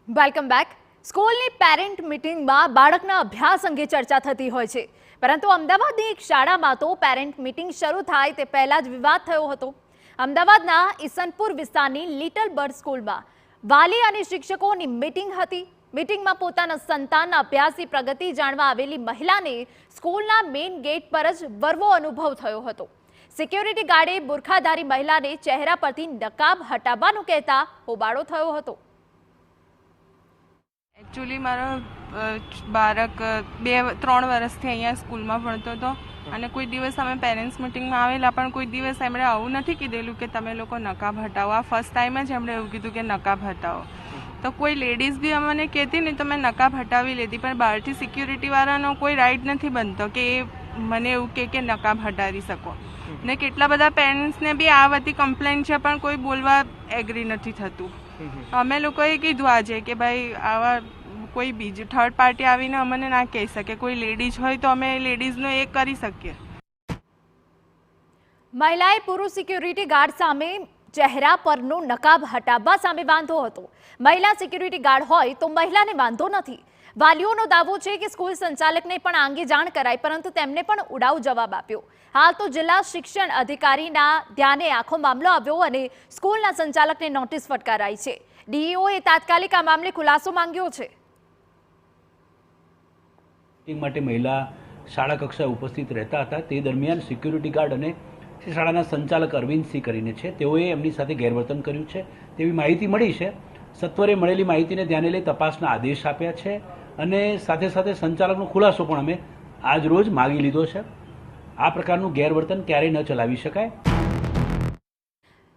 Welcome back. સ્કૂલની parent મીટિંગમાં બાળકના અભ્યાસ અંગે ચર્ચા થતી હોય છે, પરંતુ અમદાવાદની એક શાળામાં તો પેરેન્ટ મીટિંગ શરૂ થાય તે પહેલા જ વિવાદ થયો હતો. અમદાવાદના ઈસનપુર વિસ્તારની લિટલ બર્ડ સ્કૂલમાં વાલી અને શિક્ષકોની મીટિંગ હતી. મીટિંગમાં પોતાના સંતાનના અભ્યાસની પ્રગતિ જાણવા આવેલી મહિલાને સ્કૂલના મેઇન ગેટ પર જ વરવો અનુભવ થયો હતો. સિક્યોરિટી ગાર્ડે બુરખાધારી મહિલાને ચહેરા પરથી નકાબ હટાવવાનું કહેતા હોબાળો થયો હતો. એકચ્યુઅલી મારો બાળક 2-3 વર્ષથી અહીંયા સ્કૂલમાં ભણતો હતો અને કોઈ દિવસ અમે પેરેન્ટ્સ મિટિંગમાં આવેલા, પણ કોઈ દિવસ એમણે આવું નથી કીધેલું કે તમે લોકો નકાબ હટાવો. આ ફર્સ્ટ ટાઈમ જ એમણે એવું કીધું કે નકાબ હટાવો. તો કોઈ લેડીઝ બી અમને કહેતી ને તો મેં નકાબ હટાવી લેતી, પણ બહારથી સિક્યુરિટીવાળાનો કોઈ રાઇટ નથી બનતો કે એ મને એવું કે નકાબ હટાવી શકો. ને કેટલા બધા પેરેન્ટ્સને બી આ બધી કમ્પ્લેન છે, પણ કોઈ બોલવા એગ્રી નથી થતું. અમે લોકોએ કીધું આજે કે ભાઈ આવા કોઈ બીજી થર્ડ પાર્ટી આવીને અમને ના કહી શકે. કોઈ લેડીઝ હોય તો અમે લેડીઝનો એ કરી શકીએ. મહિલાએ પુરુષ સિક્યુરિટી ગાર્ડ સામે ચહેરા પરનો નકાબ હટાવવા સામે વાંધો હતો. મહિલા સિક્યુરિટી ગાર્ડ હોય તો મહિલાને વાંધો નથી. વાલીઓનો દાવો છે કે સ્કૂલ સંચાલકને પણ આ અંગે જાણ કરાઈ, પરંતુ તેમને પણ ઉડાવ જવાબ આપ્યો. હાલ તો જિલ્લા શિક્ષણ અધિકારીના ધ્યાને આખો મામલો આવ્યો અને સ્કૂલના સંચાલકને નોટિસ ફટકારાઈ છે. ડીઈઓએ તાત્કાલિક આ મામલે ખુલાસો માંગ્યો છે. માટે મહિલા શાળા કક્ષાએ ઉપસ્થિત રહેતા હતા. તે દરમિયાન સિક્યુરિટી ગાર્ડ અને શાળાના સંચાલક અરવિંદસિંહ કરીને છે, તેઓએ એમની સાથે ગેરવર્તન કર્યું છે તેવી માહિતી મળી છે. સત્વરે મળેલી માહિતીને ધ્યાને લઈ તપાસના આદેશ આપ્યા છે અને સાથે સાથે સંચાલકનો ખુલાસો પણ અમે આજ રોજ માગી લીધો છે. આ પ્રકારનું ગેરવર્તન ક્યારેય ન ચલાવી શકાય.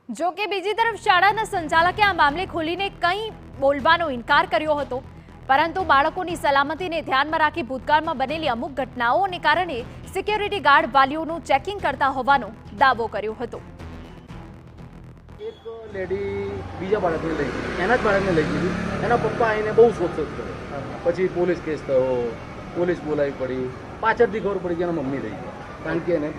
જો કે બીજી તરફ શાળાના સંચાલકે આ મામલે ખુલીને કંઈ બોલવાનો ઇનકાર કર્યો હતો, પરંતુ બાળકોની સલામતીને ધ્યાનમાં રાખી ભૂતકાળમાં બનેલી અમુક ઘટનાઓને કારણે સિક્યોરિટી ગાર્ડ વાલીઓનું ચેકિંગ કરતા હોવાનો દાવો કર્યો હતો. એક લેડી બીજા બાળકને લઈ ગઈ, એના જ બાળકને લઈ ગઈ. એના પપ્પા આવીને બહુ શોધશોધ કર્યો. પછી પોલીસ કેસ થયો, પોલીસ બોલાવી પડી. પાછળથી ખબર પડી કે એના મમ્મી લઈ ગયા, કારણ કે એને